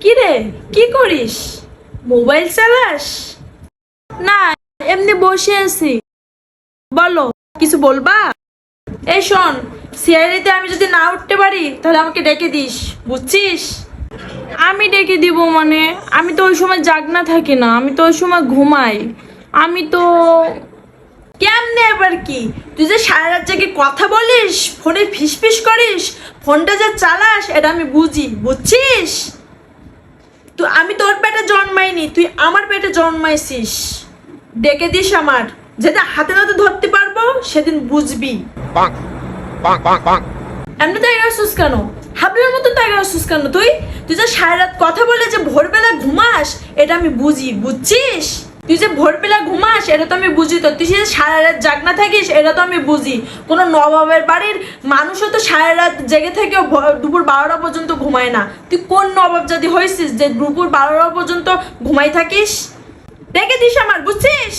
কি রে, কি করিস? মোবাইল চালাস? না, এমনি বসে আছি। বলো, কিছু বলবা? এই শোন, সিআইডিতে আমি যদি না উঠতে পারি তাহলে আমাকে ডেকে দিস, বুঝছিস? আমি ডেকে দিব মানে? আমি তো ওই সময় জাগনা থাকি না, আমি তো ওই সময় ঘুমাই। আমি তো কেমনে এবার কি? তুই যে সারা রাত জেগে কথা বলিস, ফোনে ফিসফিস করিস, ফোনটা যে চালাস, এটা আমি বুঝি, বুঝছিস? তুই, আমি তোর পেটে জন্মাইনি, তুই আমার পেটে জন্মাইছিস। ডেকে দিস আমার, যেটা হাতে নাতে ধরতে পারবো সেদিন বুঝবি। Bonk, bonk, bonk, bonk. এমনি তাই আসছিস কেন? হাবলার মতো তাই আসছিস কেন? তুই তুই যে সারা রাত কথা বলে যে ভোরবেলা ঘুমাস, এটা আমি বুঝি, বুঝছিস? তুই যে ভোরবেলা ঘুমাস এটা তো আমি বুঝি। তো তুই যে সারা রাত জাগনা থাকিস এটা তো আমি বুঝি। কোনো নবাবের বাড়ির মানুষও তো সারা রাত জেগে থেকেও দুপুর 12টা পর্যন্ত ঘুমায় না। তুই কোন নবাব যদি হয়েছিস যে দুপুর 12টা পর্যন্ত ঘুমাই থাকিস? দেখে দিস আমার, বুঝছিস?